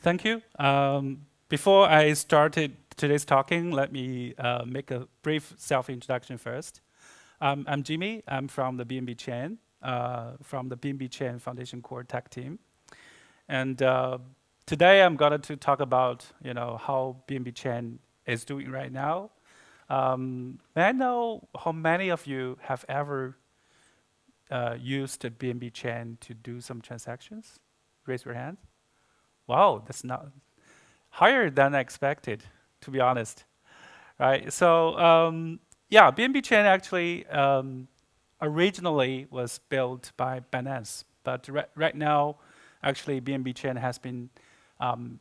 Thank you. Before I started today's talking, let me make a brief self-introduction first. I'm Jimmy. I'm from the BNB Chain, from the BNB Chain Foundation Core Tech team. And today I'm going to talk about how BNB Chain is doing right now. May I know how many of you have ever used the BNB Chain to do some transactions? Raise your hand. Wow, that's not higher than expected, to be honest. Right. So yeah, BNB Chain actually originally was built by Binance, but right now, actually BNB Chain has been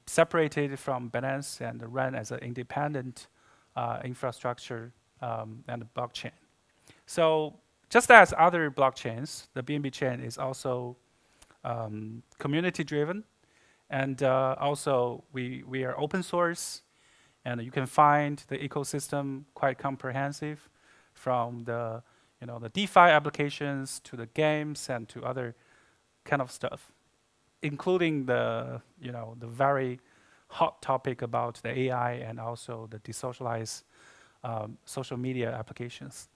separated from Binance and run as an independent infrastructure and blockchain. So just as other blockchains, the BNB Chain is also community driven, and also we are open source, and you can find the ecosystem quite comprehensive, from the DeFi applications to the games and to other kind of stuff, including the very hot topic about the AI and also the decentralized social media applications.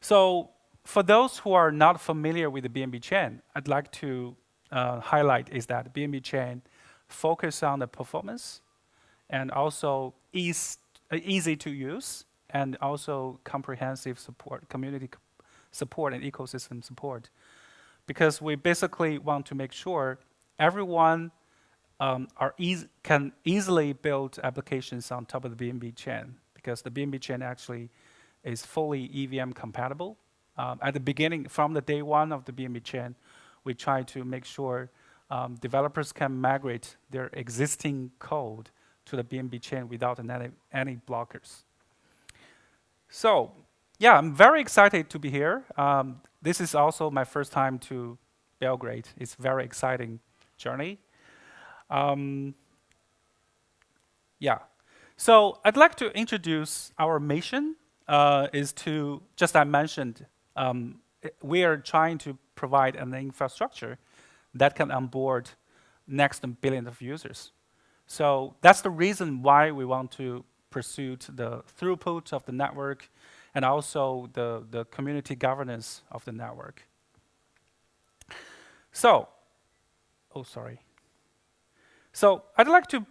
So for those who are not familiar with the BNB Chain, I'd like to highlight is that BNB Chain focus on the performance and also easy to use, and also comprehensive support, community support and ecosystem support. Because we basically want to make sure everyone can easily build applications on top of the BNB Chain, because the BNB Chain actually is fully EVM compatible. At the beginning, from the day one of the BNB Chain, we try to make sure developers can migrate their existing code to the BNB Chain without any blockers. So yeah, I'm very excited to be here. This is also my first time to Belgrade. It's a very exciting journey. Yeah, so I'd like to introduce our mission. Is to, just I mentioned, we are trying to provide an infrastructure that can onboard next billion of users. So that's the reason why we want to pursue the throughput of the network and also the community governance of the network. So, oh sorry. So I'd like to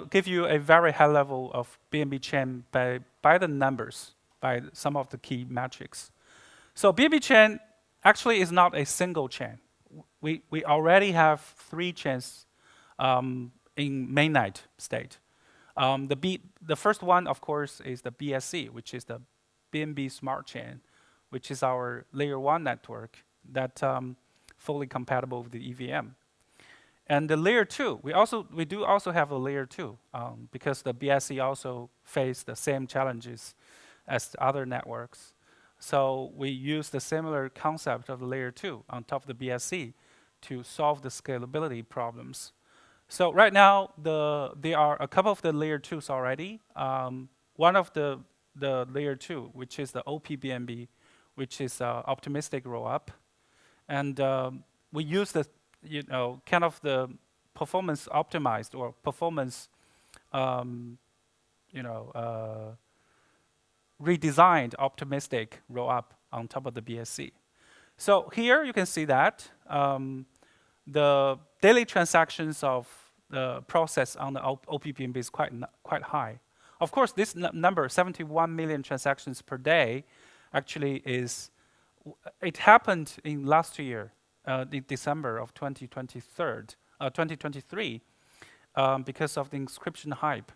give you a very high level of BNB Chain by the numbers, by some of the key metrics. So BNB Chain actually is not a single chain. We already have 3 chains in mainnet state. The first one, of course, is the BSC, which is the BNB Smart Chain, which is our layer 1 network that fully compatible with the EVM. And the layer 2, we do also have a layer 2 because the BSC also face the same challenges as the other networks. So we use the similar concept of the layer 2 on top of the BSC to solve the scalability problems. So right now, there are a couple of the layer 2s already. One of the layer 2, which is the OPBNB, which is optimistic rollup. And we use the kind of the performance optimized or performance redesigned optimistic rollup on top of the BSC. So here you can see that the daily transactions of the process on the OPBNB is quite high. Of course, this number, 71 million transactions per day, actually it happened in last year, in December of 2023, because of the inscription hype.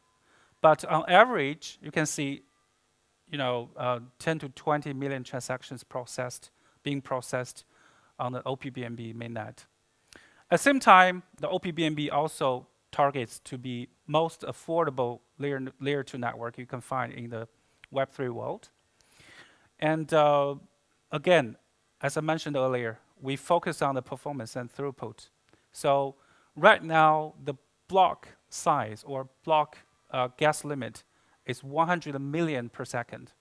But on average, you can see 10 to 20 million transactions being processed on the OPBNB mainnet. At the same time, the OPBNB also targets to be most affordable layer 2 network you can find in the Web3 world. And again, as I mentioned earlier, we focus on the performance and throughput. So right now, the block size or block gas limit is 100 million per second,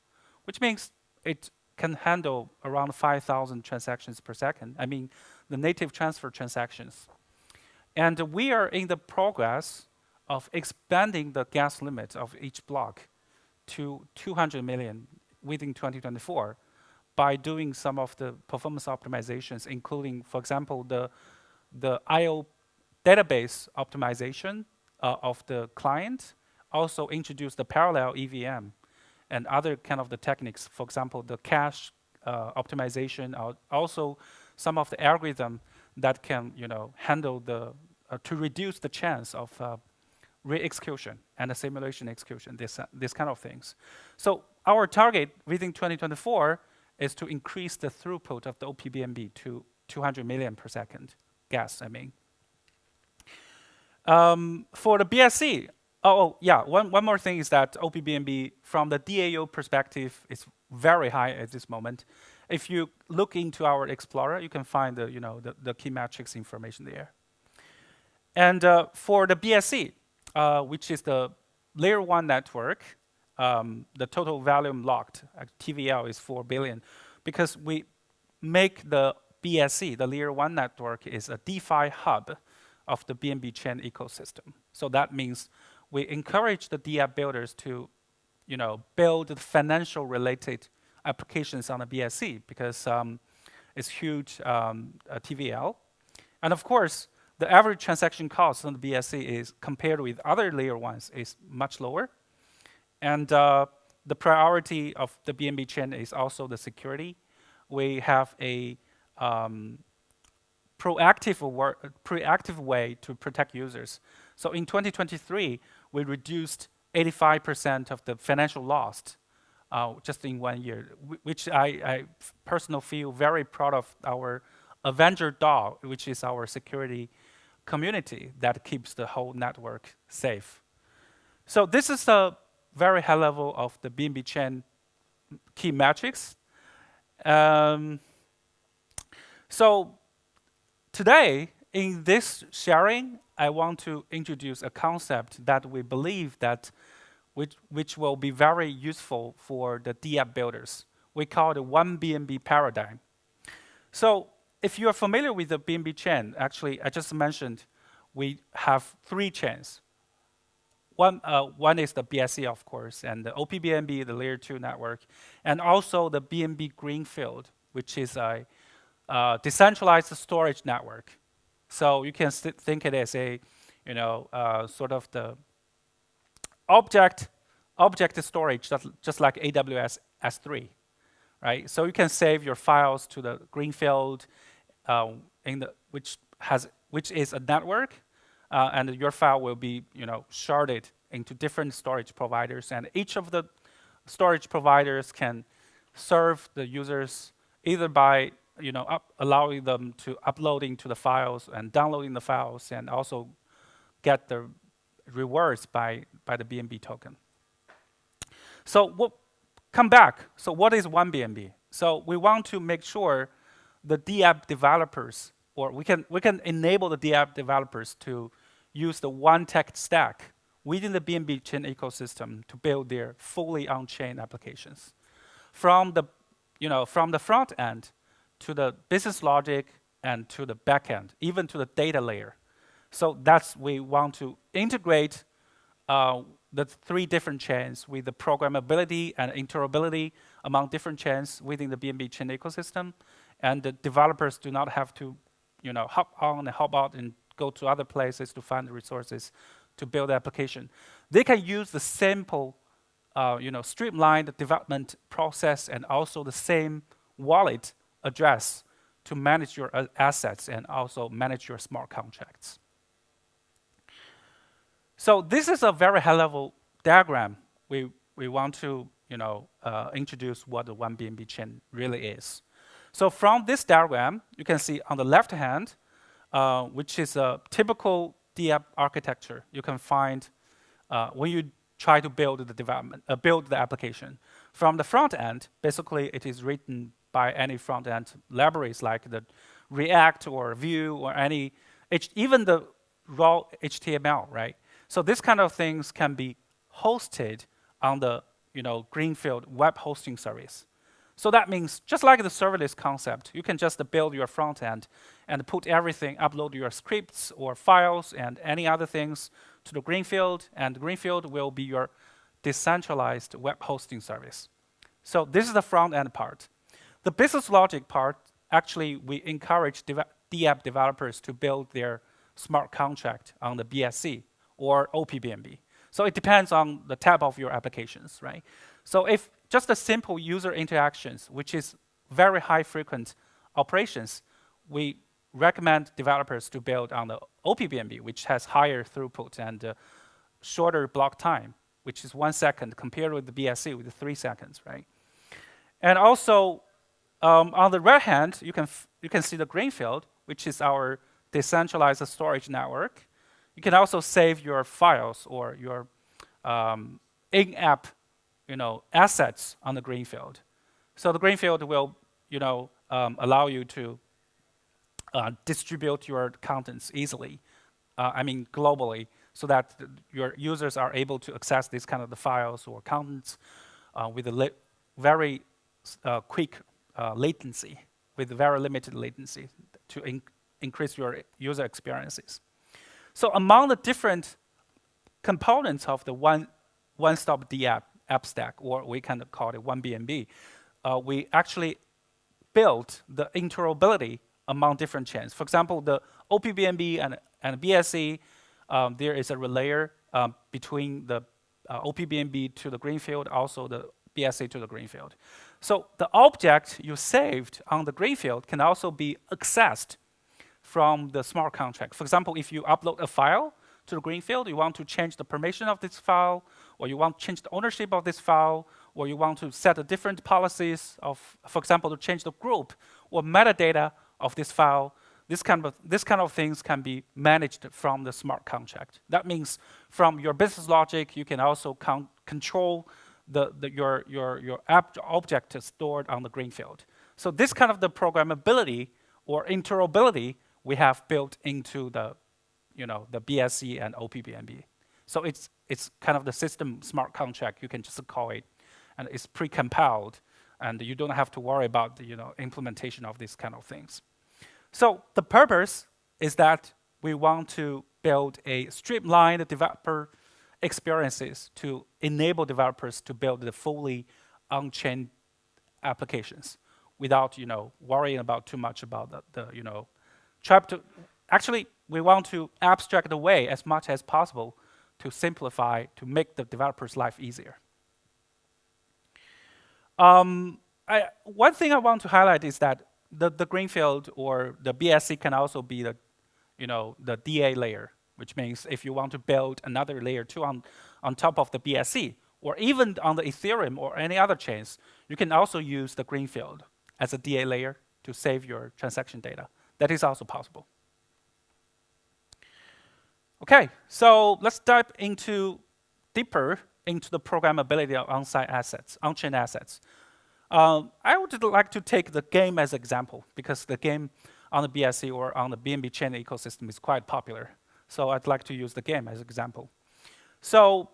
which means it can handle around 5,000 transactions per second. I mean, the native transfer transactions. And we are in the progress of expanding the gas limit of each block to 200 million within 2024 by doing some of the performance optimizations, including, for example, the I/O database optimization of the client, also introduce the parallel EVM and other kind of the techniques. For example, the cache optimization, also some of the algorithm that can handle the to reduce the chance of re-execution and the simulation execution, this kind of things. So our target within 2024 is to increase the throughput of the OPBNB to 200 million per second gas, I mean. For the BSC, one more thing is that OPBNB, from the DAO perspective, is very high at this moment. If you look into our Explorer, you can find the key metrics information there. And for the BSC, which is the layer 1 network, the total volume locked, TVL, is 4 billion. Because we make the BSC, the layer 1 network, is a DeFi hub of the BNB Chain ecosystem. So that means we encourage the DApp builders to build financial related applications on the BSC because it's huge TVL. And of course, the average transaction cost on the BSC is, compared with other layer 1s, is much lower. And the priority of the BNB chain is also the security. We have a proactive way to protect users. So in 2023, we reduced 85% of the financial loss just in 1 year, which I personally feel very proud of our Avenger DAO, which is our security community that keeps the whole network safe. So this is the very high level of the BNB chain key metrics. So today, in this sharing, I want to introduce a concept that we believe that which will be very useful for the DApp builders. We call it the one BNB paradigm. So if you are familiar with the BNB chain, actually, I just mentioned we have 3 chains. One is the BSC, of course, and the OPBNB, the layer 2 network, and also the BNB Greenfield, which is a decentralized storage network. So you can think it as a, sort of the object storage, just like AWS S3, right? So you can save your files to the Greenfield, which is a network, and your file will be, sharded into different storage providers, and each of the storage providers can serve the users either by, allowing them to uploading to the files and downloading the files, and also get the rewards by the BNB token. So come back. So what is one BNB? So we want to make sure the DApp developers, or we can enable the DApp developers to use the one tech stack within the BNB chain ecosystem to build their fully on-chain applications. From the front end to the business logic and to the back end, even to the data layer. So we want to integrate the 3 different chains with the programmability and interoperability among different chains within the BNB chain ecosystem. And the developers do not have to, hop on and hop out and go to other places to find the resources to build the application. They can use the simple, streamlined development process and also the same wallet address to manage your assets and also manage your smart contracts. So this is a very high-level diagram. We want to introduce what the one BNB chain really is. So from this diagram, you can see on the left hand, which is a typical DApp architecture. You can find when you try to build the application. From the front end, basically it is written by any front end libraries like the React or Vue or even the raw HTML, right? So this kind of things can be hosted on the Greenfield web hosting service. So that means just like the serverless concept, you can just build your front end and put everything, upload your scripts or files and any other things to the Greenfield, and Greenfield will be your decentralized web hosting service. So this is the front end part. The business logic part, actually, we encourage DApp developers to build their smart contract on the BSC or OPBNB. So it depends on the type of your applications, right? So if just a simple user interactions, which is very high frequent operations, we recommend developers to build on the OPBNB, which has higher throughput and shorter block time, which is 1 second compared with the BSC with the 3 seconds, right? And also, on the right hand, you can see the Greenfield, which is our decentralized storage network. You can also save your files or your in-app, assets on the Greenfield. So the Greenfield will, allow you to distribute your contents easily. Globally, so that your users are able to access these kind of the files or contents with a very quick latency, with very limited latency to increase your user experiences. So among the different components of the one-stop DApp app stack, or we can call it one BNB, we actually built the interoperability among different chains. For example, the OPBNB and BSC, there is a layer between the OPBNB to the Greenfield, also the BSC to the Greenfield. So the object you saved on the Greenfield can also be accessed from the smart contract. For example, if you upload a file to the Greenfield, you want to change the permission of this file, or you want to change the ownership of this file, or you want to set a different policies of, for example, to change the group or metadata of this file, this kind of things can be managed from the smart contract. That means from your business logic, you can also control your app object stored on the Greenfield. So this kind of the programmability or interoperability we have built into the BSC and OPBNB. So it's kind of the system smart contract, you can just call it, and it's pre-compiled, and you don't have to worry about the implementation of these kind of things. So the purpose is that we want to build a streamlined developer experiences to enable developers to build the fully on-chain applications without worrying about too much about actually we want to abstract away as much as possible to simplify, to make the developer's life easier. One thing I want to highlight is that the Greenfield or the BSC can also be the DA layer, which means if you want to build another layer 2 on top of the BSC, or even on the Ethereum or any other chains, you can also use the Greenfield as a DA layer to save your transaction data. That is also possible. Okay, so let's dive deeper into the programmability of on-chain assets. I would like to take the game as example, because the game on the BSC or on the BNB Chain ecosystem is quite popular. So I'd like to use the game as example. So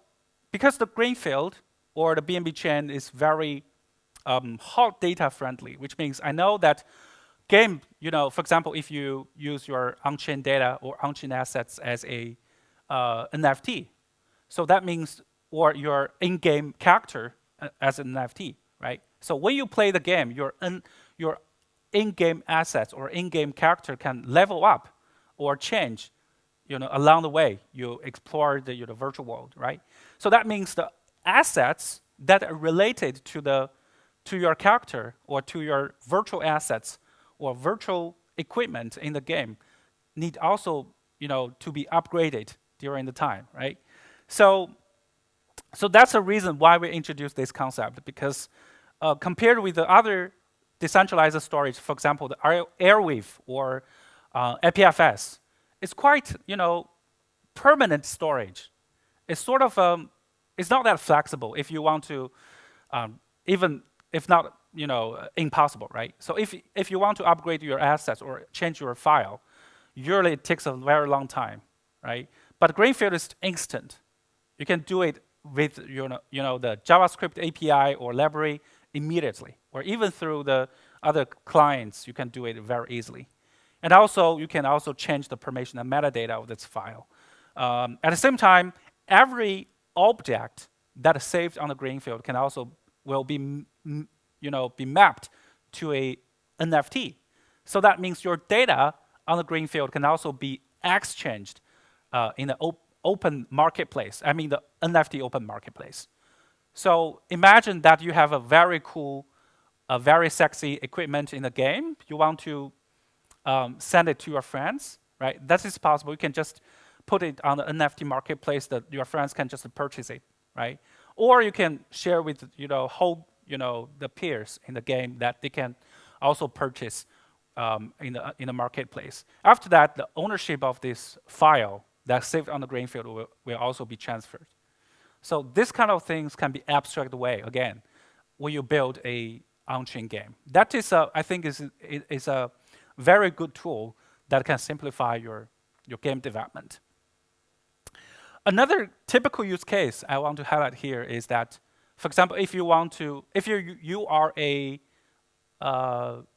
because the Greenfield or the BNB Chain is very hot data friendly, which means I know that game, for example, if you use your on-chain data or on-chain assets as a NFT, so that means, or your in-game character as an NFT, right? So when you play the game, your in-game assets or in-game character can level up or change, along the way you explore the virtual world, right? So that means the assets that are related to your character or to your virtual assets or virtual equipment in the game need also, to be upgraded during the time, right? So that's the reason why we introduced this concept, because compared with the other decentralized storage, for example, the Airwave or APFS, it's quite, permanent storage. It's sort of, it's not that flexible if you want to, even if not, impossible, right? So if you want to upgrade your assets or change your file, usually it takes a very long time, right? But Greenfield is instant. You can do it with, the JavaScript API or library immediately, or even through the other clients, you can do it very easily. And also, you can also change the permission and metadata of this file. At the same time, every object that is saved on the green field can also will be be mapped to a NFT. So that means your data on the green field can also be exchanged in the open marketplace. I mean the NFT open marketplace. So imagine that you have a very cool, very sexy equipment in the game. You want to send it to your friends, right? That is possible. You can just put it on the NFT marketplace that your friends can just purchase it, right? Or you can share with the peers in the game that they can also purchase in the marketplace. After that, the ownership of this file that's saved on the green field will also be transferred. So this kind of things can be abstracted away again when you build a on-chain game. That is, I think, is a very good tool that can simplify your game development. Another typical use case I want to highlight here is that, for example, if you are a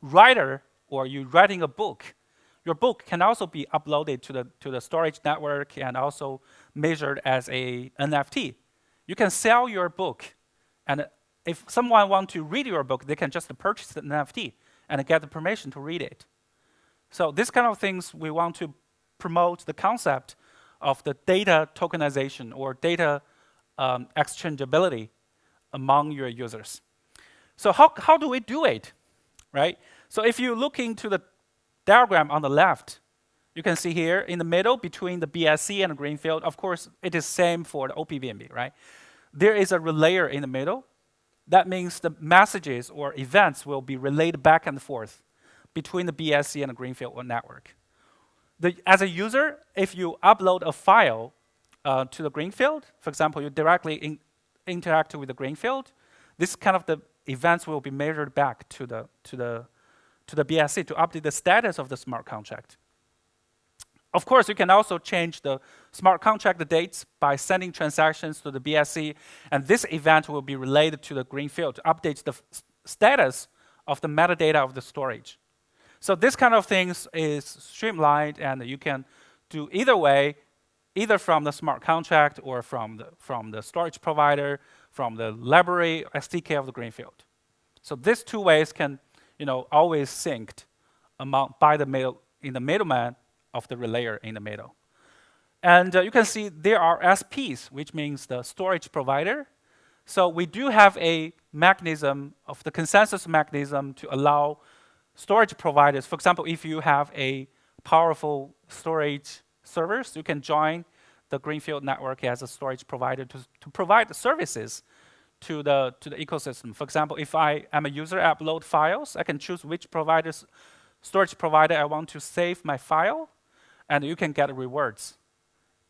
writer or you're writing a book, your book can also be uploaded to the storage network and also measured as a NFT. You can sell your book, and if someone wants to read your book, they can just purchase the NFT and get the permission to read it. So this kind of things, we want to promote the concept of the data tokenization or data exchangeability among your users. So how do we do it, right? So if you look into the diagram on the left, you can see here in the middle between the BSC and the green field, of course, it is same for the OPBNB, right? There is a relayer in the middle. That means the messages or events will be relayed back and forth between the BSC and the green field network. As a user, if you upload a file to the green field, for example, you directly interact with the green field, this kind of the events will be measured back to the BSC to update the status of the smart contract. Of course, you can also change the smart contract dates by sending transactions to the BSC, and this event will be related to the green field to update the status of the metadata of the storage. So this kind of things is streamlined, and you can do either way, either from the smart contract or from the storage provider, from the library SDK of the green field. So these two ways can always synced in the middleman of the relayer in the middle. And you can see there are SPs, which means the storage provider. So we do have a mechanism of the consensus mechanism to allow storage providers. For example, if you have a powerful storage servers, you can join the Greenfield network as a storage provider to provide the services to the ecosystem. For example, if I am a user, I upload files, I can choose which storage provider I want to save my file, and you can get rewards.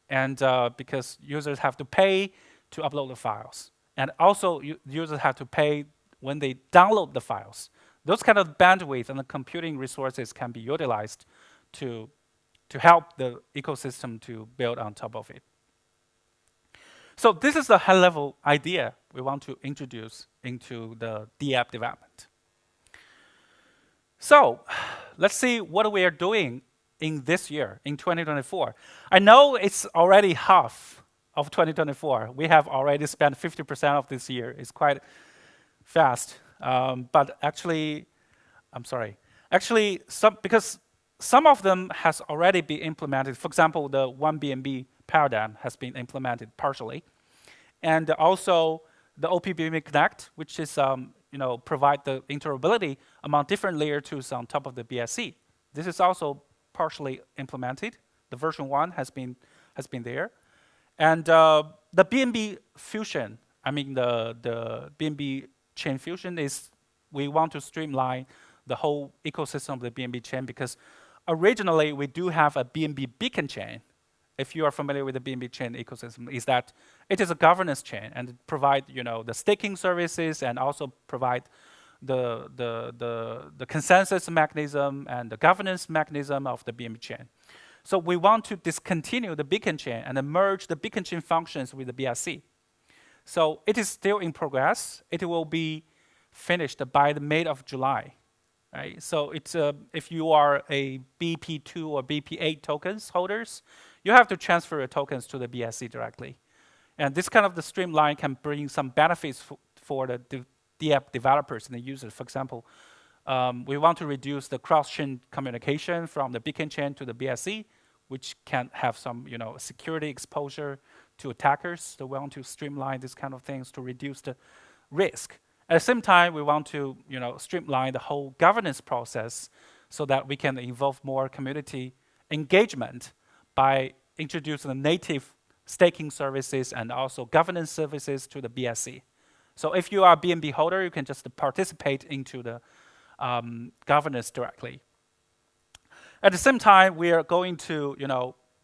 And because users have to pay to upload the files. And also, users have to pay when they download the files. Those kind of bandwidth and the computing resources can be utilized to help the ecosystem to build on top of it. So this is the high-level idea we want to introduce into the DApp development. So let's see what we are doing in this year, in 2024. I know it's already half of 2024. We have already spent 50% of this year. It's quite fast. But actually, I'm sorry. Actually, because some of them has already been implemented. For example, the 1BNB paradigm has been implemented partially. And also the OPBNB Connect, which is provide the interoperability among different layer 2s on top of the BSC. This is also partially implemented. The version 1 has been there. And the BNB Fusion, I mean the BNB Chain Fusion is, we want to streamline the whole ecosystem of the BNB Chain because originally we do have a BNB Beacon Chain. If you are familiar with the BNB Chain ecosystem, is that it is a governance chain and it provide the staking services and also provide the consensus mechanism and the governance mechanism of the BNB Chain. So we want to discontinue the Beacon Chain and merge the Beacon Chain functions with the BSC. So it is still in progress. It will be finished by the mid of July. right? So it's if you are a BP2 or BP8 tokens holders, you have to transfer your tokens to the BSC directly. And this kind of the streamline can bring some benefits for the DApp developers and the users. For example, we want to reduce the cross-chain communication from the beacon chain to the BSC, which can have some security exposure to attackers. So we want to streamline these kind of things to reduce the risk. At the same time, we want to streamline the whole governance process so that we can involve more community engagement by introducing the native staking services and also governance services to the BSC. So if you are a BNB holder, you can just participate into the governance directly. At the same time, we are going to,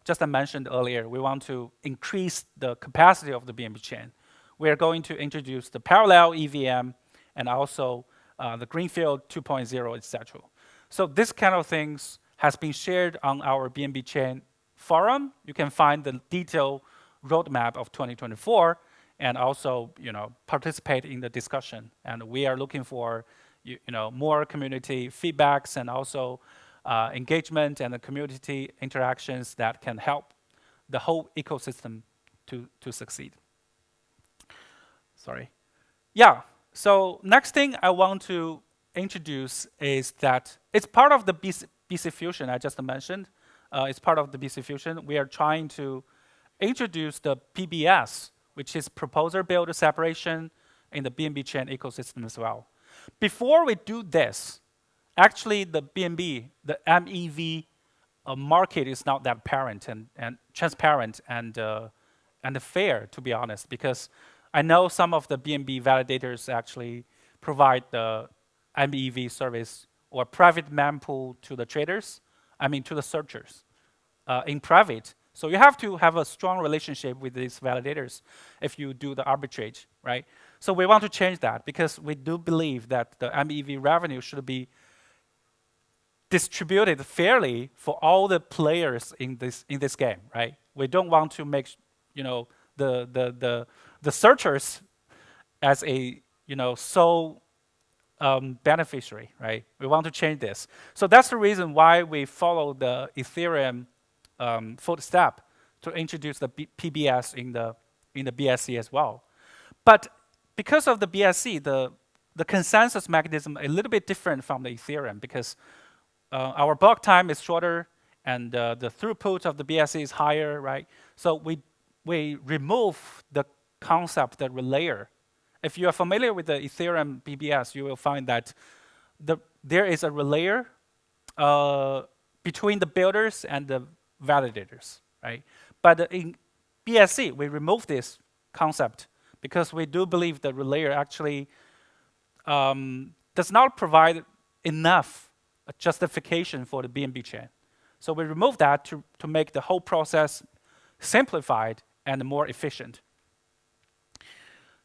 just I mentioned earlier, we want to increase the capacity of the BNB chain. We are going to introduce the parallel EVM and also the Greenfield 2.0, etc. So this kind of things has been shared on our BNB chain forum. You can find the detailed roadmap of 2024 and also participate in the discussion. And we are looking for more community feedbacks and also engagement and the community interactions that can help the whole ecosystem to succeed. Sorry. Yeah, so next thing I want to introduce is that it's part of the BC Fusion I just mentioned. It's part of the BC Fusion. We are trying to introduce the PBS, which is Proposer Builder Separation in the BNB chain ecosystem as well. Before we do this, actually the BNB, the MEV market is not that apparent and transparent and fair, to be honest, because I know some of the BNB validators actually provide the MEV service or private mempool to the traders, to the searchers in private. So you have to have a strong relationship with these validators if you do the arbitrage, right? So we want to change that because we do believe that the MEV revenue should be distributed fairly for all the players in this game, right? We don't want to make the searchers as a sole beneficiary, right? We want to change this. So that's the reason why we follow the Ethereum footstep to introduce the PBS in the BSC as well. But because of the BSC, the consensus mechanism is a little bit different from the Ethereum because our block time is shorter and the throughput of the BSC is higher, right? So we remove the concept, the relayer. If you are familiar with the Ethereum PBS, you will find that there is a relayer between the builders and the validators, right? But in BSC, we remove this concept because we do believe the relayer actually does not provide enough justification for the BNB chain. So we remove that to make the whole process simplified and more efficient.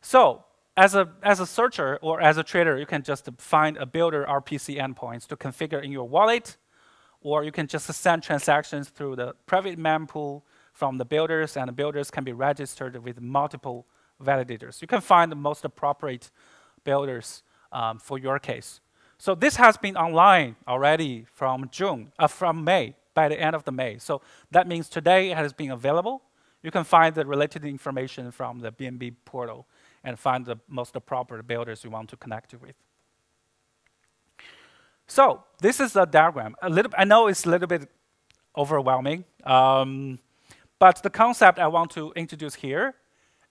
So as a searcher or as a trader, you can just find a builder RPC endpoints to configure in your wallet, or you can just send transactions through the private mempool from the builders, and the builders can be registered with multiple validators. You can find the most appropriate builders for your case. So this has been online already from May, by the end of the May. So that means today it has been available. You can find the related information from the BNB portal and find the most appropriate builders you want to connect with. So this is a diagram. I know it's a little bit overwhelming, but the concept I want to introduce here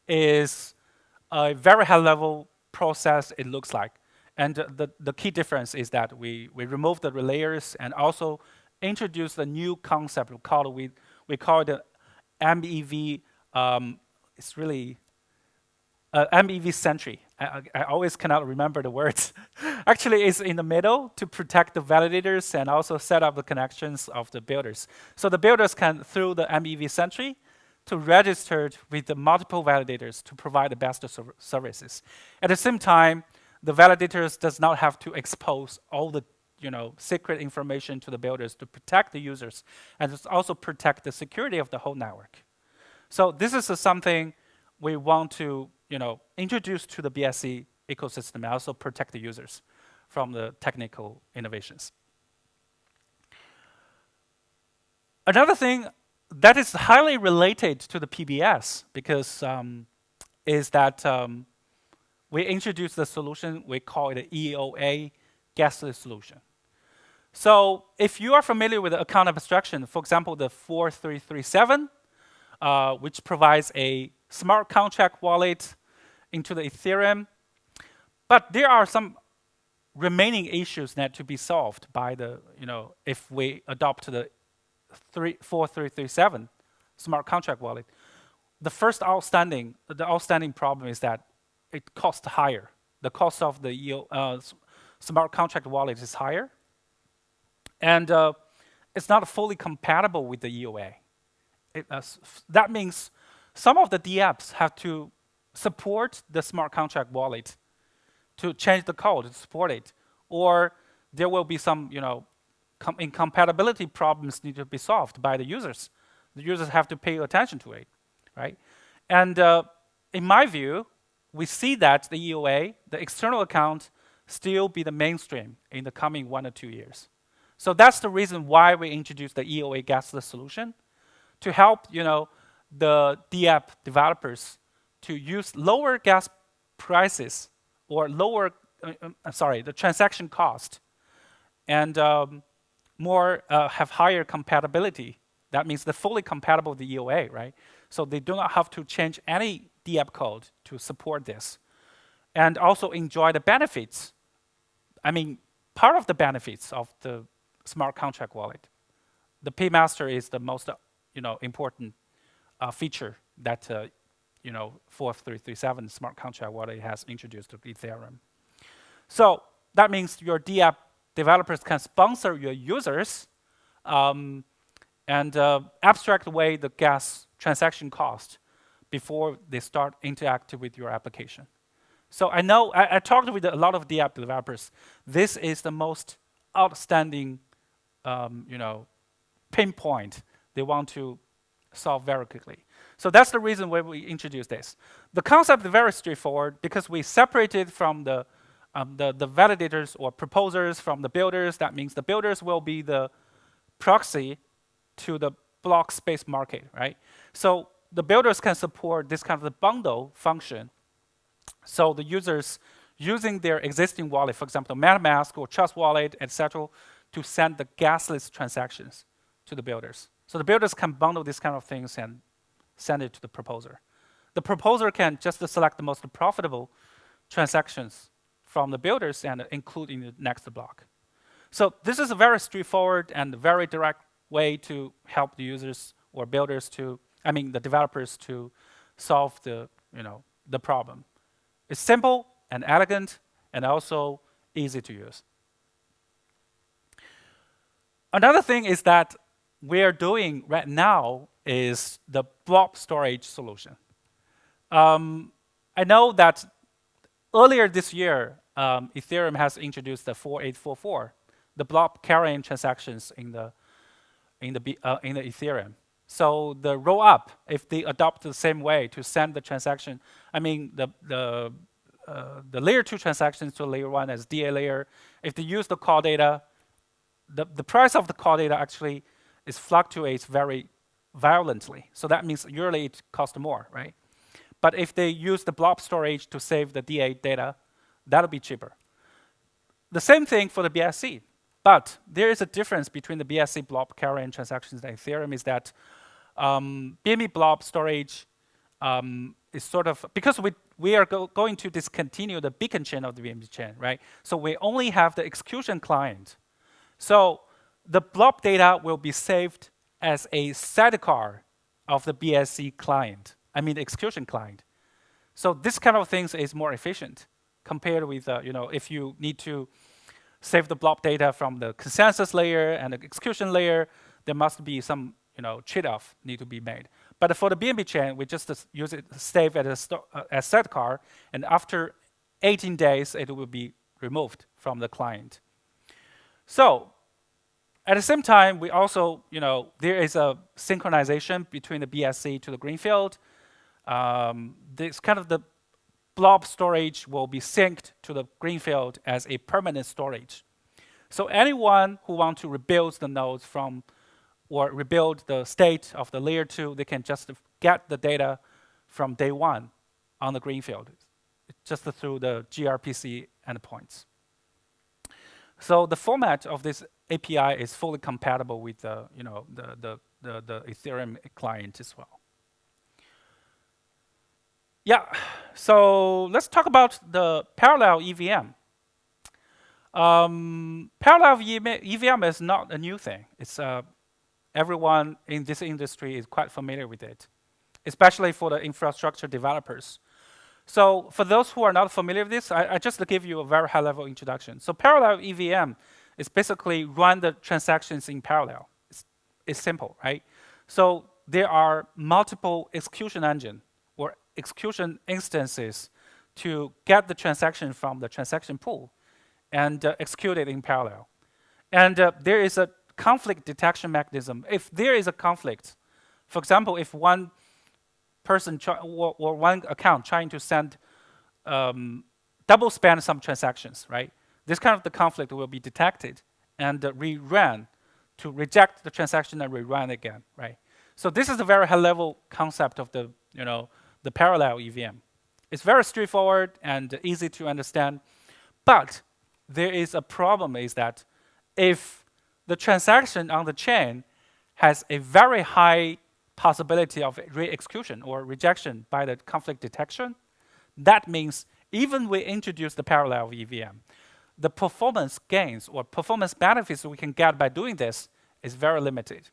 is a very high-level process it looks like. And the key difference is that we remove the layers and also introduce the new concept we call it the MEV. It's really MEV Sentry. I always cannot remember the words. Actually, it's in the middle to protect the validators and also set up the connections of the builders. So the builders can, through the MEV Sentry, to register with the multiple validators to provide the best services. At the same time, the validators does not have to expose all the secret information to the builders to protect the users, and it's also protect the security of the whole network. So this is something we want to introduce to the BSC ecosystem and also protect the users, from the technical innovations. Another thing that is highly related to the PBS because is that we introduced the solution, we call it an EOA gasless solution. So if you are familiar with the account abstraction, for example, the 4337, which provides a smart contract wallet into the Ethereum, but there are some remaining issues that to be solved by the, if we adopt the 4337 smart contract wallet. The first outstanding problem is that it costs higher. The cost of the smart contract wallet is higher, and it's not fully compatible with the EOA. That means some of the dApps have to support the smart contract wallet to change the code to support it, or there will be some, incompatibility problems need to be solved by the users. The users have to pay attention to it, right? And in my view, we see that the EOA, the external account, still be the mainstream in the coming 1 or 2 years. So that's the reason why we introduced the EOA gasless solution to help, the dApp developers to use lower gas prices or lower, the transaction cost, and have higher compatibility. That means they're fully compatible with the EOA, right? So they do not have to change any dApp code to support this, and also enjoy the benefits. I mean, part of the benefits of the smart contract wallet. The paymaster is the most, important feature that 4337 smart contract wallet has introduced to Ethereum. So that means your dApp developers can sponsor your users and abstract away the gas transaction cost before they start interacting with your application. So I know I talked with a lot of dApp developers. This is the most outstanding, pinpoint they want to solve very quickly. So that's the reason why we introduced this. The concept is very straightforward because we separated from the validators or proposers from the builders. That means the builders will be the proxy to the block space market, right? So the builders can support this kind of the bundle function. So the users using their existing wallet, for example, MetaMask or Trust Wallet, etc., to send the gasless transactions to the builders. So the builders can bundle these kind of things and send it to the proposer. The proposer can just select the most profitable transactions from the builders and include in the next block. So this is a very straightforward and very direct way to help the users or builders to, the developers to solve the problem. It's simple and elegant and also easy to use. Another thing is that we are doing right now is the blob storage solution. I know that earlier this year, Ethereum has introduced the 4844, the blob carrying transactions in the Ethereum. So the roll up, if they adopt the same way to send the transaction, the layer 2 transactions to layer 1 as DA layer, if they use the call data, the price of the call data actually fluctuates very violently. So that means usually it costs more, right? But if they use the blob storage to save the DA data, that'll be cheaper. The same thing for the BSC. But there is a difference between the BSC blob carrying transactions and Ethereum is that BNB blob storage is sort of, because we are going to discontinue the beacon chain of the BNB chain, right? So we only have the execution client. So the blob data will be saved as a sidecar of the BSC client, the execution client. So this kind of things is more efficient compared with, if you need to save the blob data from the consensus layer and the execution layer, there must be some, trade-off need to be made. But for the BNB chain, we just use it, save as a sidecar, and after 18 days, it will be removed from the client. So at the same time, we also, there is a synchronization between the BSC to the Greenfield. This kind of the blob storage will be synced to the greenfield as a permanent storage. So anyone who wants to rebuild the nodes from or rebuild the state of the layer 2, they can just get the data from day 1 on the greenfield, just through the gRPC endpoints. So the format of this API is fully compatible with the Ethereum client as well. Yeah, so let's talk about the parallel EVM. Parallel EVM is not a new thing. It's everyone in this industry is quite familiar with it, especially for the infrastructure developers. So for those who are not familiar with this, I just give you a very high-level introduction. So parallel EVM is basically run the transactions in parallel. It's simple, right? So there are multiple execution engine or execution instances to get the transaction from the transaction pool and execute it in parallel. And there is a conflict detection mechanism. If there is a conflict, for example, if one person or one account trying to send double spend some transactions, right? This kind of the conflict will be detected and rerun to reject the transaction and rerun again, right? So this is a very high-level concept of the the parallel EVM. It's very straightforward and easy to understand, but there is a problem is that if the transaction on the chain has a very high possibility of re-execution or rejection by the conflict detection, that means even we introduce the parallel EVM, the performance gains or performance benefits we can get by doing this is very limited,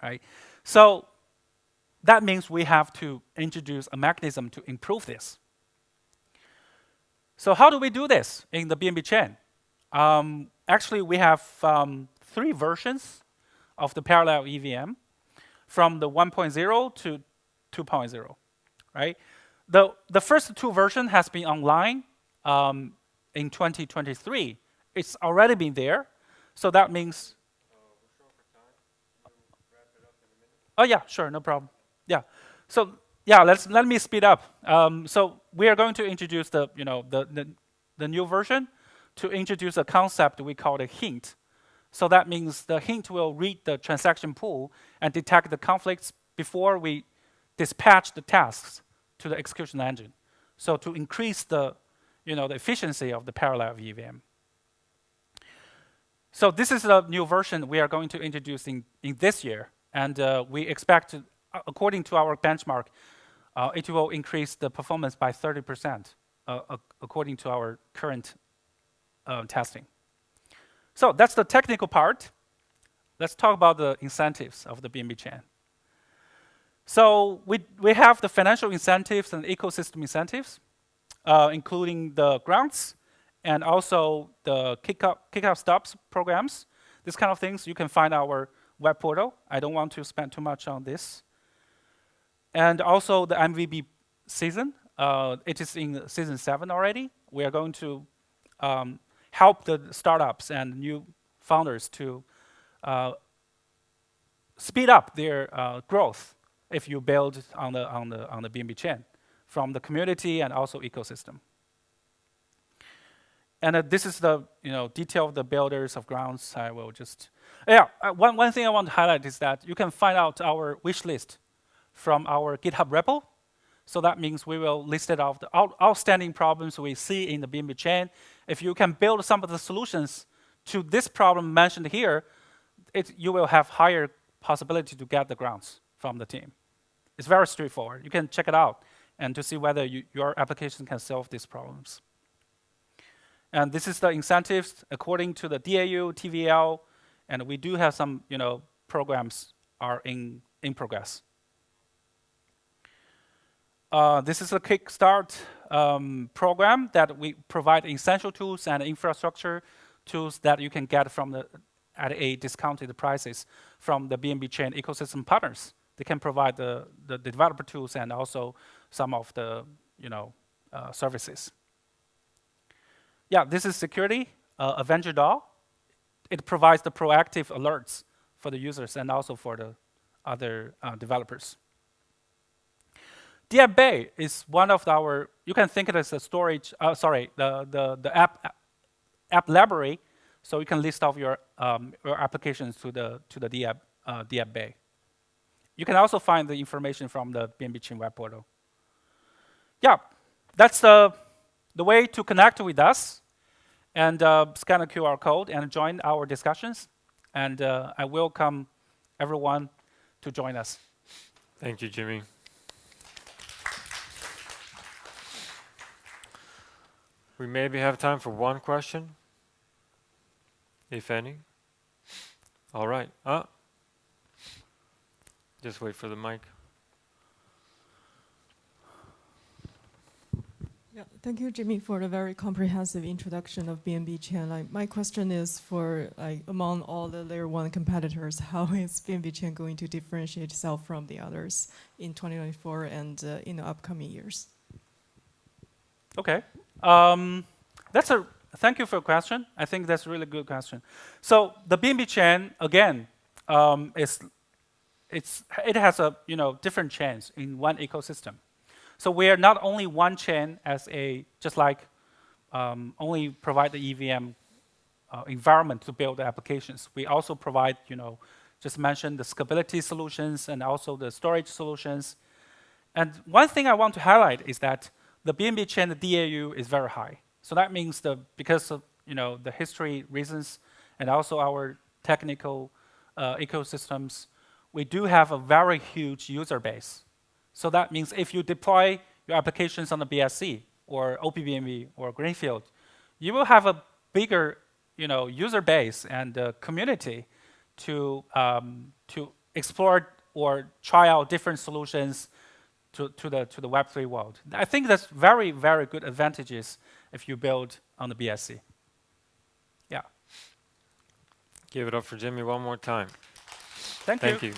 right? So that means we have to introduce a mechanism to improve this. So how do we do this in the BNB chain? Actually, we have 3 versions of the parallel EVM from the 1.0 to 2.0, right? The first 2 versions has been online in 2023. It's already been there, so that means. We're short for time. Can you wrap it up in a minute? Oh yeah, sure, no problem. Yeah, so yeah, let me speed up. So we are going to introduce the new version to introduce a concept we call a hint. So that means the hint will read the transaction pool and detect the conflicts before we dispatch the tasks to the execution engine. So to increase the the efficiency of the parallel EVM. So this is the new version we are going to introduce in this year, and we expect to, according to our benchmark, it will increase the performance by 30%, according to our current testing. So that's the technical part. Let's talk about the incentives of the BNB chain. So we have the financial incentives and ecosystem incentives, including the grants and also the kick-out stops programs. This kind of things you can find our web portal. I don't want to spend too much on this. And also the MVB season. It is in season 7 already. We are going to help the startups and new founders to speed up their growth if you build on the BNB chain from the community and also ecosystem. And this is the detail of the builders of grounds. I will just one thing I want to highlight is that you can find out our wish list from our GitHub repo. So that means we will list it out the outstanding problems we see in the BNB chain. If you can build some of the solutions to this problem mentioned here, you will have higher possibility to get the grants from the team. It's very straightforward. You can check it out and to see whether your application can solve these problems. And this is the incentives according to the DAU, TVL, and we do have some programs are in progress. This is a Kickstart program that we provide essential tools and infrastructure tools that you can get from at a discounted prices from the BNB chain ecosystem partners. They can provide the developer tools and also some of the services. Yeah, this is security, Avenger DAO. It provides the proactive alerts for the users and also for the other developers. DApp Bay is one of our, you can think it as a storage, the app library, so you can list off your applications to the DApp Bay. You can also find the information from the BNB Chain web portal. Yeah, that's the way to connect with us and scan a QR code and join our discussions. And I welcome everyone to join us. Thank you, Jimmy. We maybe have time for one question, if any. All right. Just wait for the mic. Yeah, thank you, Jimmy, for the very comprehensive introduction of BNB Chain. My question is for among all the layer 1 competitors, how is BNB Chain going to differentiate itself from the others in 2024 and in the upcoming years? Okay, thank you for your question. I think that's a really good question. So the BNB Chain again it has different chains in one ecosystem. So we are not only one chain as just like only provide the EVM environment to build the applications. We also provide, just mentioned the scalability solutions and also the storage solutions. And one thing I want to highlight is that the BNB Chain, the DAU is very high. So that means because of the history reasons and also our technical ecosystems, we do have a very huge user base. So that means if you deploy your applications on the BSC or OPBNB or Greenfield, you will have a bigger user base and community to explore or try out different solutions to the Web3 world. I think that's very, very good advantages if you build on the BSC. Yeah. Give it up for Jimmy one more time. Thank you. Thank you.